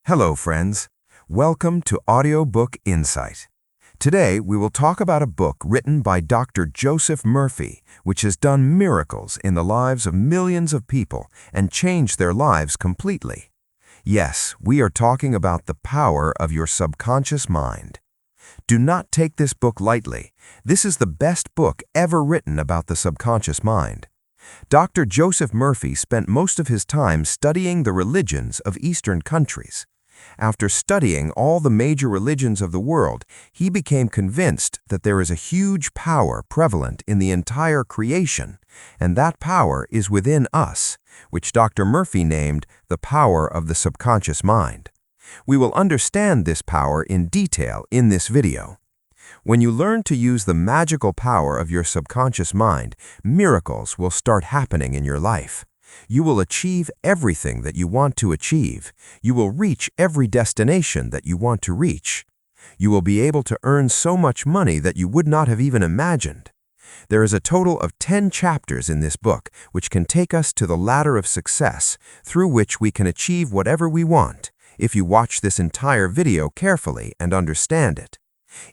Hello, friends. Welcome to Audiobook Insight. Today, we will talk about a book written by Dr. Joseph Murphy, which has done miracles in the lives of millions of people and changed their lives completely. Yes, we are talking about the power of your subconscious mind. Do not take this book lightly. This is the best book ever written about the subconscious mind. Dr. Joseph Murphy spent most of his time studying the religions of Eastern countries. After studying all the major religions of the world, he became convinced that there is a huge power prevalent in the entire creation, and that power is within us, which Dr. Murphy named the power of the subconscious mind. We will understand this power in detail in this video. When you learn to use the magical power of your subconscious mind, miracles will start happening in your life. You will achieve everything that you want to achieve. You will reach every destination that you want to reach. You will be able to earn so much money that you would not have even imagined. There is a total of 10 chapters in this book, which can take us to the ladder of success, through which we can achieve whatever we want, if you watch this entire video carefully and understand it.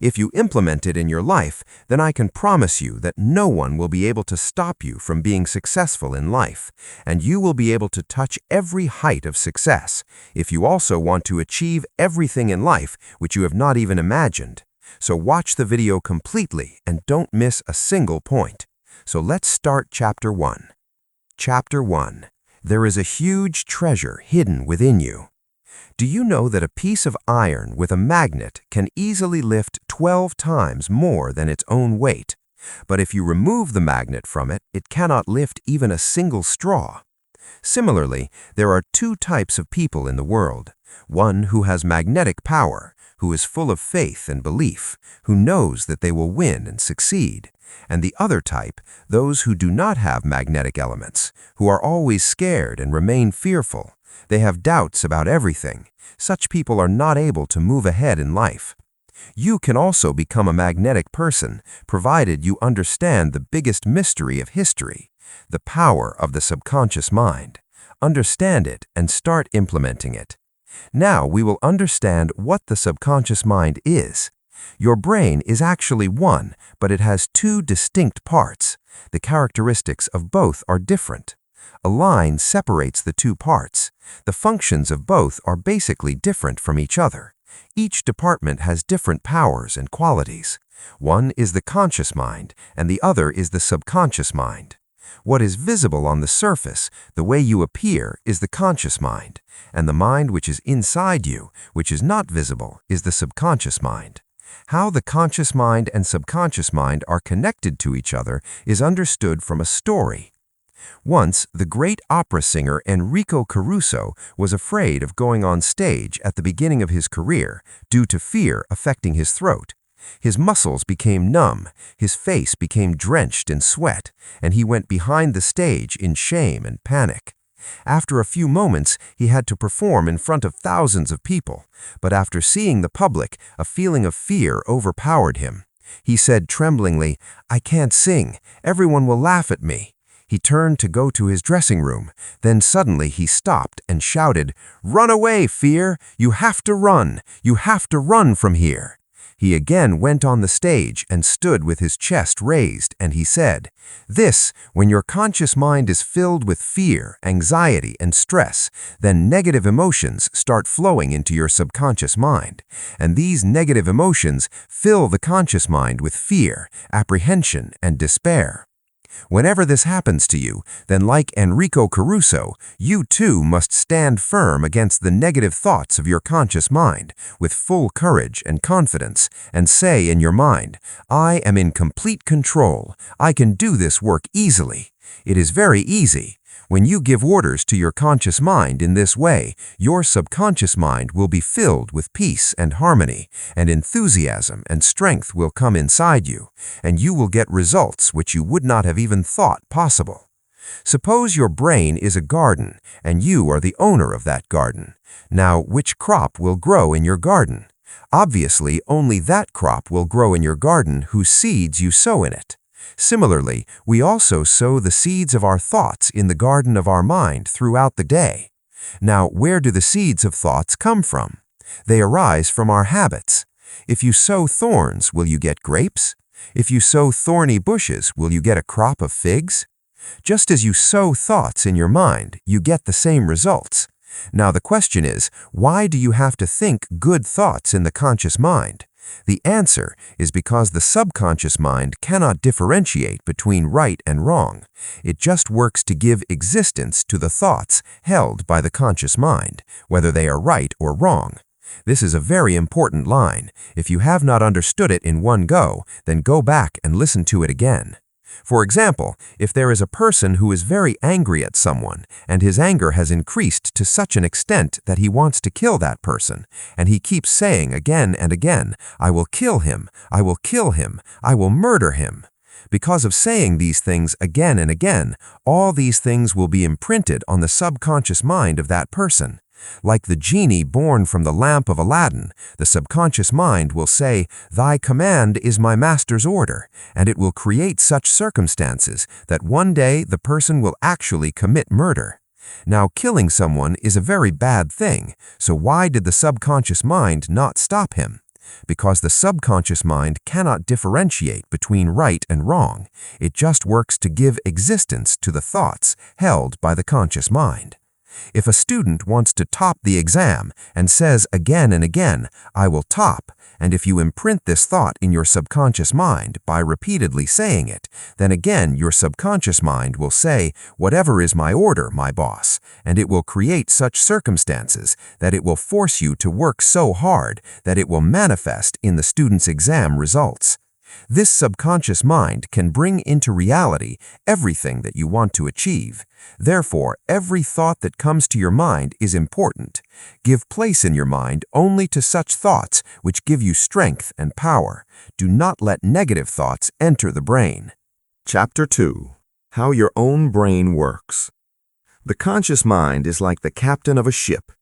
If you implement it in your life, then I can promise you that no one will be able to stop you from being successful in life, and you will be able to touch every height of success if you also want to achieve everything in life which you have not even imagined. So watch the video completely and don't miss a single point. So let's start Chapter 1. Chapter 1. There is a huge treasure hidden within you. Do you know that a piece of iron with a magnet can easily lift 12 times more than its own weight? But if you remove the magnet from it, it cannot lift even a single straw. Similarly, there are two types of people in the world. One who has magnetic power, who is full of faith and belief, who knows that they will win and succeed. And the other type, those who do not have magnetic elements, who are always scared and remain fearful. They have doubts about everything. Such people are not able to move ahead in life. You can also become a magnetic person, provided you understand the biggest mystery of history, the power of the subconscious mind. Understand it and start implementing it. Now we will understand what the subconscious mind is. Your brain is actually one, but it has two distinct parts. The characteristics of both are different. A line separates the two parts. The functions of both are basically different from each other. Each department has different powers and qualities. One is the conscious mind, and the other is the subconscious mind. What is visible on the surface, the way you appear, is the conscious mind, and the mind which is inside you, which is not visible, is the subconscious mind. How the conscious mind and subconscious mind are connected to each other is understood from a story. Once, the great opera singer Enrico Caruso was afraid of going on stage at the beginning of his career due to fear affecting his throat. His muscles became numb, his face became drenched in sweat, and he went behind the stage in shame and panic. After a few moments, he had to perform in front of thousands of people, but after seeing the public, a feeling of fear overpowered him. He said tremblingly, "I can't sing. Everyone will laugh at me." He turned to go to his dressing room. Then suddenly he stopped and shouted, "Run away, fear! You have to run! You have to run from here!" He again went on the stage and stood with his chest raised, and he said, when your conscious mind is filled with fear, anxiety, and stress, then negative emotions start flowing into your subconscious mind. And these negative emotions fill the conscious mind with fear, apprehension, and despair. Whenever this happens to you, then like Enrico Caruso, you too must stand firm against the negative thoughts of your conscious mind with full courage and confidence and say in your mind, "I am in complete control. I can do this work easily." It is very easy. When you give orders to your conscious mind in this way, your subconscious mind will be filled with peace and harmony, and enthusiasm and strength will come inside you, and you will get results which you would not have even thought possible. Suppose your brain is a garden, and you are the owner of that garden. Now, which crop will grow in your garden? Obviously, only that crop will grow in your garden whose seeds you sow in it. Similarly, we also sow the seeds of our thoughts in the garden of our mind throughout the day. Now, where do the seeds of thoughts come from? They arise from our habits. If you sow thorns, will you get grapes? If you sow thorny bushes, will you get a crop of figs? Just as you sow thoughts in your mind, you get the same results. Now the question is, why do you have to think good thoughts in the conscious mind? The answer is because the subconscious mind cannot differentiate between right and wrong. It just works to give existence to the thoughts held by the conscious mind, whether they are right or wrong. This is a very important line. If you have not understood it in one go, then go back and listen to it again. For example, if there is a person who is very angry at someone, and his anger has increased to such an extent that he wants to kill that person, and he keeps saying again and again, "I will kill him, I will kill him, I will murder him." Because of saying these things again and again, all these things will be imprinted on the subconscious mind of that person. Like the genie born from the lamp of Aladdin, the subconscious mind will say, "Thy command is my master's order," and it will create such circumstances that one day the person will actually commit murder. Now, killing someone is a very bad thing, so why did the subconscious mind not stop him? Because the subconscious mind cannot differentiate between right and wrong. It just works to give existence to the thoughts held by the conscious mind. If a student wants to top the exam and says again and again, "I will top," and if you imprint this thought in your subconscious mind by repeatedly saying it, then again your subconscious mind will say, "Whatever is my order, my boss," and it will create such circumstances that it will force you to work so hard that it will manifest in the student's exam results. This subconscious mind can bring into reality everything that you want to achieve. Therefore, every thought that comes to your mind is important. Give place in your mind only to such thoughts which give you strength and power. Do not let negative thoughts enter the brain. Chapter 2. How Your Own Brain Works. The conscious mind is like the captain of a ship.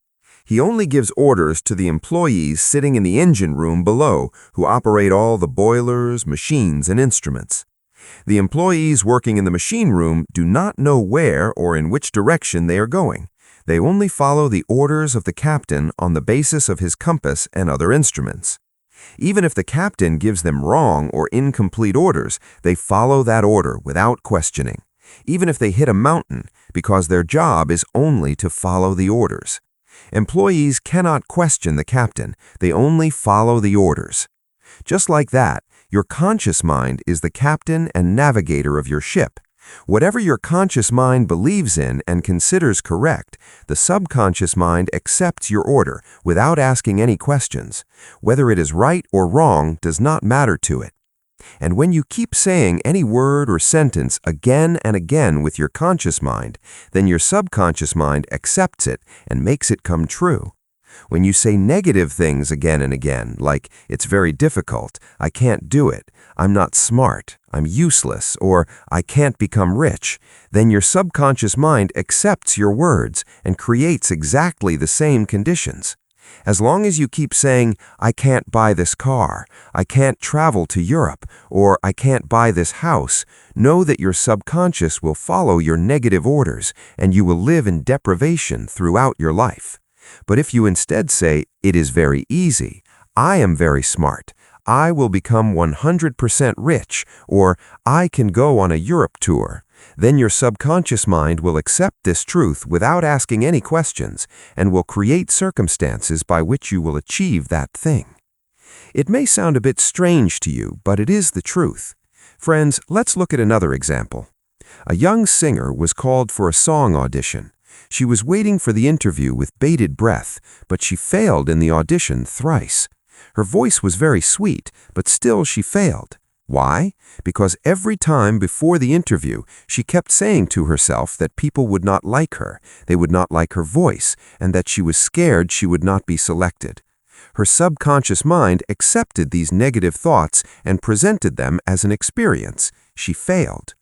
He only gives orders to the employees sitting in the engine room below who operate all the boilers, machines, and instruments. The employees working in the machine room do not know where or in which direction they are going. They only follow the orders of the captain on the basis of his compass and other instruments. Even if the captain gives them wrong or incomplete orders, they follow that order without questioning, even if they hit a mountain, because their job is only to follow the orders. Employees cannot question the captain, they only follow the orders. Just like that, your conscious mind is the captain and navigator of your ship. Whatever your conscious mind believes in and considers correct, the subconscious mind accepts your order without asking any questions. Whether it is right or wrong does not matter to it. And when you keep saying any word or sentence again and again with your conscious mind, then your subconscious mind accepts it and makes it come true. When you say negative things again and again, like, "It's very difficult, I can't do it, I'm not smart, I'm useless," or "I can't become rich," then your subconscious mind accepts your words and creates exactly the same conditions. As long as you keep saying, "I can't buy this car, I can't travel to Europe," or "I can't buy this house," know that your subconscious will follow your negative orders and you will live in deprivation throughout your life. But if you instead say, "It is very easy, I am very smart, I will become 100% rich," or "I can go on a Europe tour," then your subconscious mind will accept this truth without asking any questions and will create circumstances by which you will achieve that thing. It may sound a bit strange to you, but it is the truth. Friends, let's look at another example. A young singer was called for a song audition. She was waiting for the interview with bated breath, but she failed in the audition thrice. Her voice was very sweet, but still she failed. Why? Because every time before the interview, she kept saying to herself that people would not like her, they would not like her voice, and that she was scared she would not be selected. Her subconscious mind accepted these negative thoughts and presented them as an experience. She failed.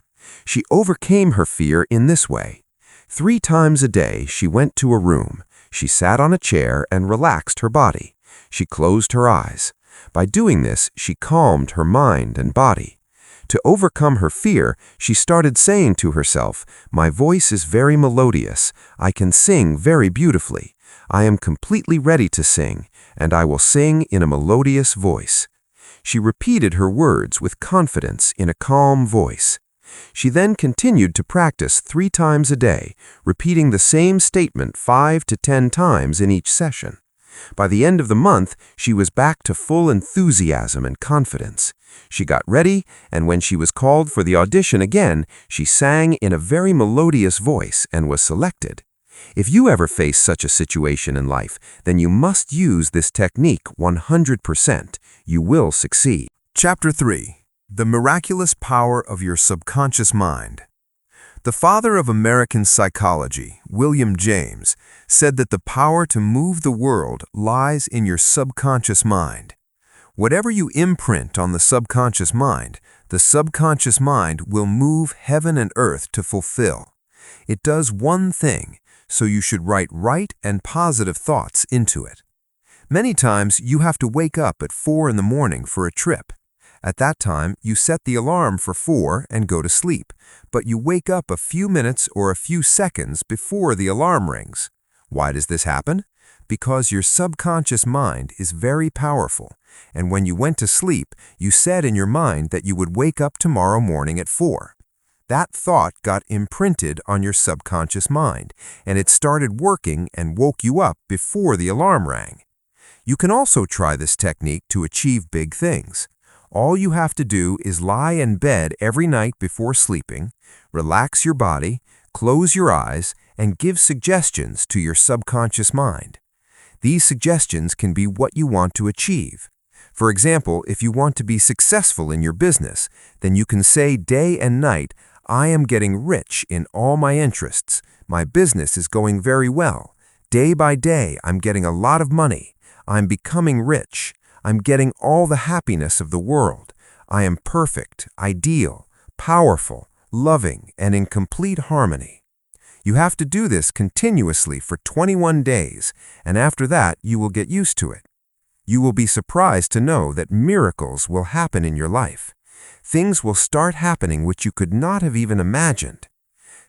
She overcame her fear in this way. 3 times a day, she went to a room. She sat on a chair and relaxed her body. She closed her eyes. By doing this, she calmed her mind and body. To overcome her fear, she started saying to herself, "My voice is very melodious. I can sing very beautifully. I am completely ready to sing, and I will sing in a melodious voice." She repeated her words with confidence in a calm voice. She then continued to practice 3 times a day, repeating the same statement 5 to 10 times in each session. By the end of the month, she was back to full enthusiasm and confidence. She got ready, and when she was called for the audition again, she sang in a very melodious voice and was selected. If you ever face such a situation in life, then you must use this technique 100%. You will succeed. Chapter 3. The Miraculous Power of Your Subconscious Mind. The father of American psychology, William James, said that the power to move the world lies in your subconscious mind. Whatever you imprint on the subconscious mind will move heaven and earth to fulfill. It does one thing, so you should write right and positive thoughts into it. Many times you have to wake up at 4 in the morning for a trip. At that time, you set the alarm for 4 and go to sleep, but you wake up a few minutes or a few seconds before the alarm rings. Why does this happen? Because your subconscious mind is very powerful, and when you went to sleep, you said in your mind that you would wake up tomorrow morning at 4. That thought got imprinted on your subconscious mind, and it started working and woke you up before the alarm rang. You can also try this technique to achieve big things. All you have to do is lie in bed every night before sleeping, relax your body, close your eyes, and give suggestions to your subconscious mind. These suggestions can be what you want to achieve. For example, if you want to be successful in your business, then you can say day and night, "I am getting rich in all my interests. My business is going very well. Day by day, I'm getting a lot of money. I'm becoming rich. I'm getting all the happiness of the world. I am perfect, ideal, powerful, loving, and in complete harmony." You have to do this continuously for 21 days, and after that, you will get used to it. You will be surprised to know that miracles will happen in your life. Things will start happening which you could not have even imagined.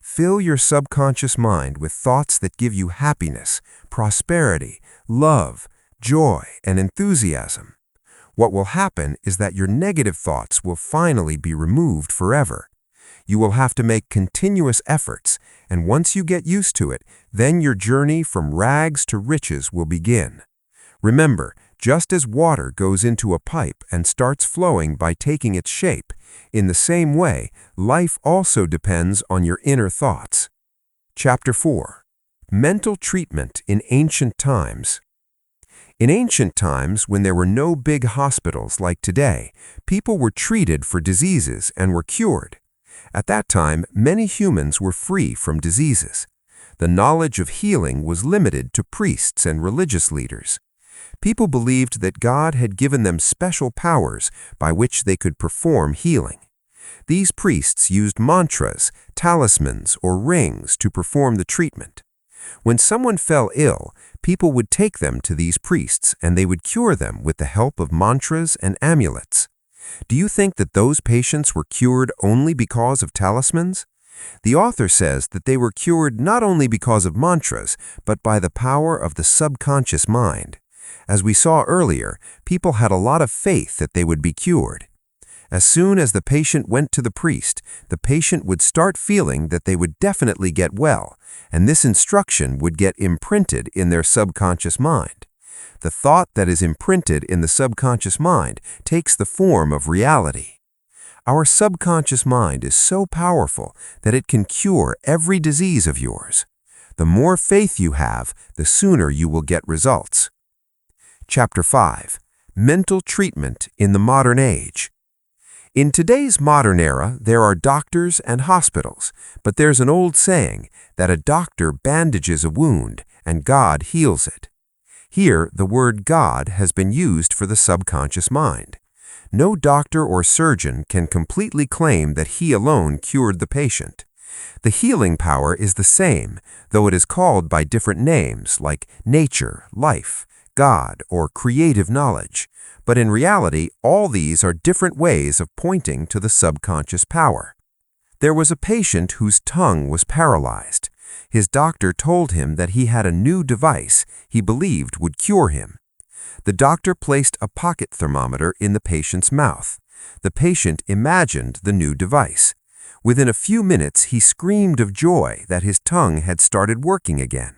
Fill your subconscious mind with thoughts that give you happiness, prosperity, love, joy, and enthusiasm. What will happen is that your negative thoughts will finally be removed forever. You will have to make continuous efforts, and once you get used to it, then your journey from rags to riches will begin. Remember, just as water goes into a pipe and starts flowing by taking its shape, in the same way, life also depends on your inner thoughts. Chapter 4. Mental Treatment in Ancient Times. In ancient times, when there were no big hospitals like today, people were treated for diseases and were cured. At that time, many humans were free from diseases. The knowledge of healing was limited to priests and religious leaders. People believed that God had given them special powers by which they could perform healing. These priests used mantras, talismans, or rings to perform the treatment. When someone fell ill, people would take them to these priests and they would cure them with the help of mantras and amulets. Do you think that those patients were cured only because of talismans? The author says that they were cured not only because of mantras, but by the power of the subconscious mind. As we saw earlier, people had a lot of faith that they would be cured. As soon as the patient went to the patient would start feeling that they would definitely get well, and this instruction would get imprinted in their subconscious mind. The thought that is imprinted in the subconscious mind takes the form of reality. Our subconscious mind is so powerful that it can cure every disease of yours. The more faith you have, the sooner you will get results. Chapter 5. Mental Treatment in the Modern Age. In today's modern era, there are doctors and hospitals, but there's an old saying that a doctor bandages a wound and God heals it. Here, the word God has been used for the subconscious mind. No doctor or surgeon can completely claim that he alone cured the patient. The healing power is the same, though it is called by different names like nature, life, God, or creative knowledge, but in reality, all these are different ways of pointing to the subconscious power. There was a patient whose tongue was paralyzed. His doctor told him that he had a new device he believed would cure him. The doctor placed a pocket thermometer in the patient's mouth. The patient imagined the new device. Within a few minutes, he screamed of joy that his tongue had started working again.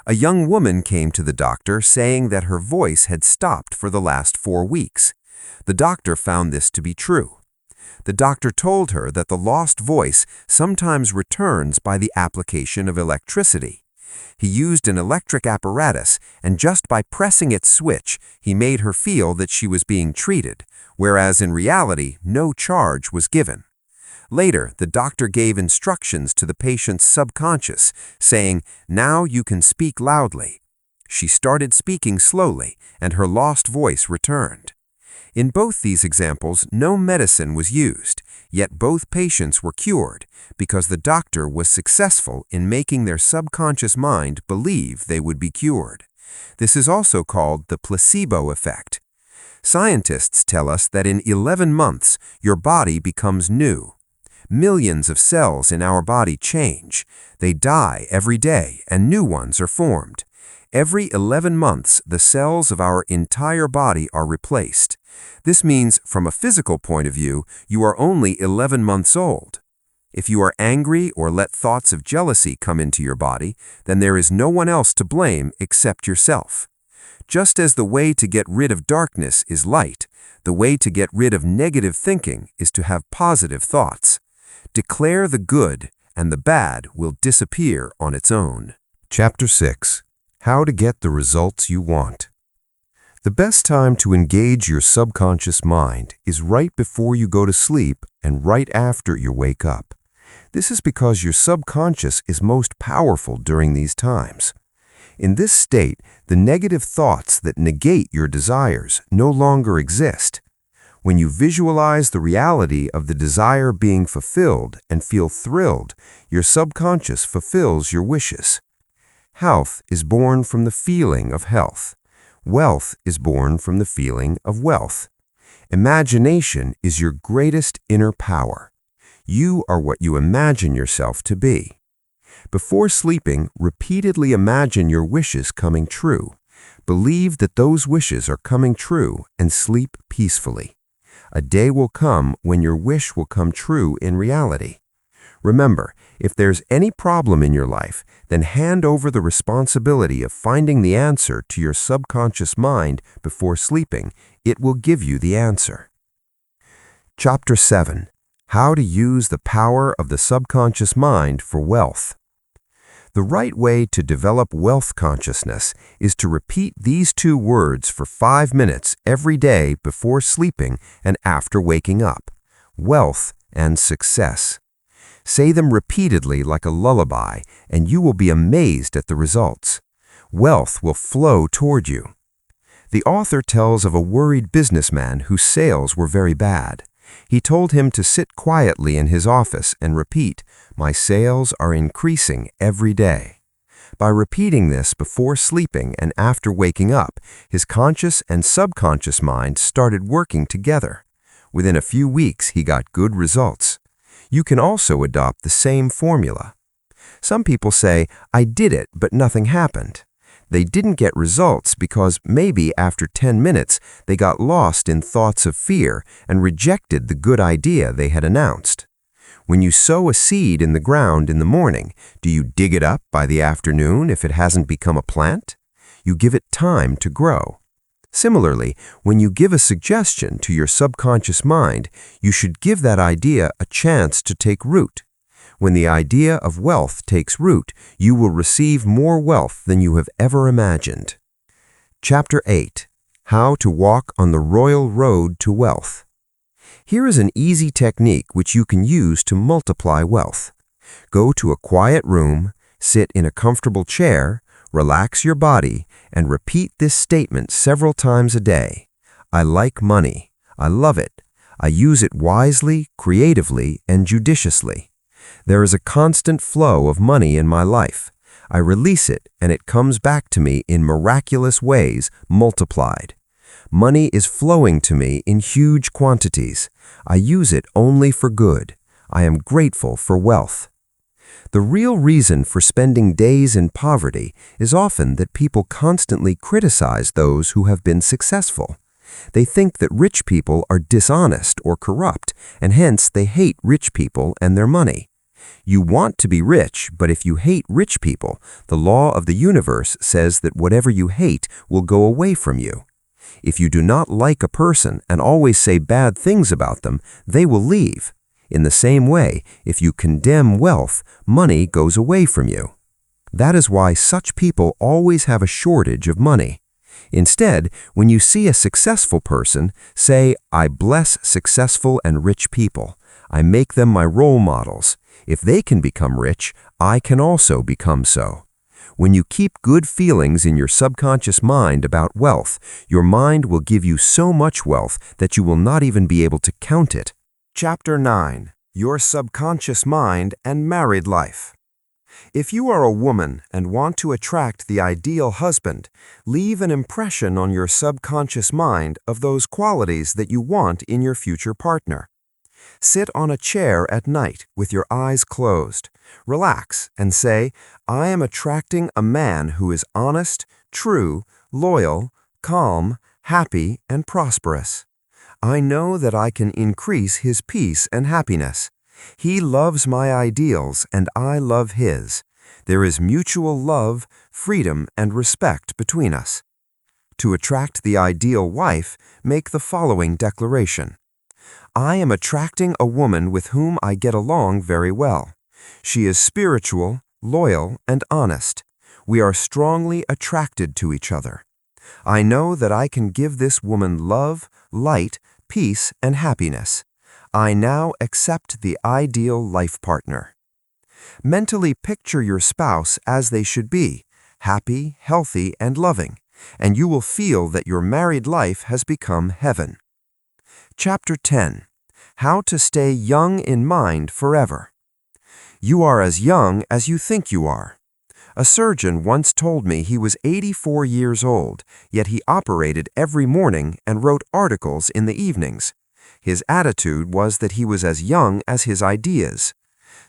A young woman came to the doctor saying that her voice had stopped for the last 4 weeks. The doctor found this to be true. The doctor told her that the lost voice sometimes returns by the application of electricity. He used an electric apparatus, and just by pressing its switch, he made her feel that she was being treated, whereas in reality, no charge was given. Later, the doctor gave instructions to the patient's subconscious, saying, "Now you can speak loudly." She started speaking slowly, and her lost voice returned. In both these examples, no medicine was used, yet both patients were cured because the doctor was successful in making their subconscious mind believe they would be cured. This is also called the placebo effect. Scientists tell us that in 11 months, your body becomes new. Millions of cells in our body change. They die every day, and new ones are formed. Every 11 months, the cells of our entire body are replaced. This means, from a physical point of view, you are only 11 months old. If you are angry or let thoughts of jealousy come into your body, then there is no one else to blame except yourself. Just as the way to get rid of darkness is light, the way to get rid of negative thinking is to have positive thoughts. Declare the good, and the bad will disappear on its own. Chapter 6. How to get the results you want. The best time to engage your subconscious mind is right before you go to sleep and right after you wake up. This is because your subconscious is most powerful during these times. In this state, the negative thoughts that negate your desires no longer exist. When you visualize the reality of the desire being fulfilled and feel thrilled, your subconscious fulfills your wishes. Health is born from the feeling of health. Wealth is born from the feeling of wealth. Imagination is your greatest inner power. You are what you imagine yourself to be. Before sleeping, repeatedly imagine your wishes coming true. Believe that those wishes are coming true and sleep peacefully. A day will come when your wish will come true in reality. Remember, if there's any problem in your life, then hand over the responsibility of finding the answer to your subconscious mind before sleeping. It will give you the answer. Chapter 7. How to use the power of the subconscious mind for wealth. The right way to develop wealth consciousness is to repeat these 2 words for 5 minutes every day before sleeping and after waking up: wealth and success. Say them repeatedly like a lullaby, and you will be amazed at the results. Wealth will flow toward you. The author tells of a worried businessman whose sales were very bad. He told him to sit quietly in his office and repeat, "My sales are increasing every day." By repeating this before sleeping and after waking up, his conscious and subconscious mind started working together. Within a few weeks, he got good results. You can also adopt the same formula. Some people say, "I did it, but nothing happened." They didn't get results because maybe after 10 minutes they got lost in thoughts of fear and rejected the good idea they had announced. When you sow a seed in the ground in the morning, do you dig it up by the afternoon if it hasn't become a plant? You give it time to grow. Similarly, when you give a suggestion to your subconscious mind, you should give that idea a chance to take root. When the idea of wealth takes root, you will receive more wealth than you have ever imagined. Chapter 8. How to walk on the royal road to wealth. Here is an easy technique which you can use to multiply wealth. Go to a quiet room, sit in a comfortable chair, relax your body, and repeat this statement several times a day. I like money. I love it. I use it wisely, creatively, and judiciously. There is a constant flow of money in my life. I release it, and it comes back to me in miraculous ways, multiplied. Money is flowing to me in huge quantities. I use it only for good. I am grateful for wealth. The real reason for spending days in poverty is often that people constantly criticize those who have been successful. They think that rich people are dishonest or corrupt, and hence they hate rich people and their money. You want to be rich, but if you hate rich people, the law of the universe says that whatever you hate will go away from you. If you do not like a person and always say bad things about them, they will leave. In the same way, if you condemn wealth, money goes away from you. That is why such people always have a shortage of money. Instead, when you see a successful person, say, "I bless successful and rich people. I make them my role models. If they can become rich, I can also become so." When you keep good feelings in your subconscious mind about wealth, your mind will give you so much wealth that you will not even be able to count it. Chapter 9. Your Subconscious Mind and Married Life. If you are a woman and want to attract the ideal husband, leave an impression on your subconscious mind of those qualities that you want in your future partner. Sit on a chair at night with your eyes closed. Relax and say, "I am attracting a man who is honest, true, loyal, calm, happy, and prosperous. I know that I can increase his peace and happiness. He loves my ideals and I love his. There is mutual love, freedom, and respect between us." To attract the ideal wife, make the following declaration. "I am attracting a woman with whom I get along very well. She is spiritual, loyal, and honest. We are strongly attracted to each other. I know that I can give this woman love, light, peace, and happiness. I now accept the ideal life partner." Mentally picture your spouse as they should be, happy, healthy, and loving, and you will feel that your married life has become heaven. Chapter 10. How to Stay Young in Mind Forever. You are as young as you think you are. A surgeon once told me he was 84 years old, yet he operated every morning and wrote articles in the evenings. His attitude was that he was as young as his ideas.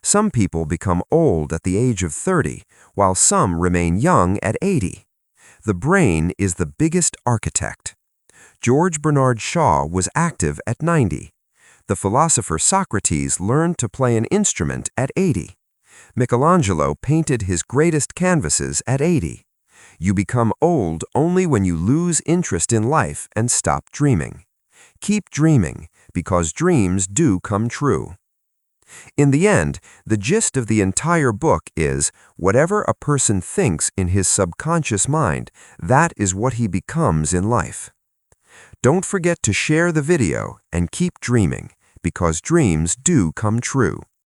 Some people become old at the age of 30, while some remain young at 80. The brain is the biggest architect. George Bernard Shaw was active at 90. The philosopher Socrates learned to play an instrument at 80. Michelangelo painted his greatest canvases at 80. You become old only when you lose interest in life and stop dreaming. Keep dreaming, because dreams do come true. In the end, the gist of the entire book is, whatever a person thinks in his subconscious mind, that is what he becomes in life. Don't forget to share the video and keep dreaming, because dreams do come true.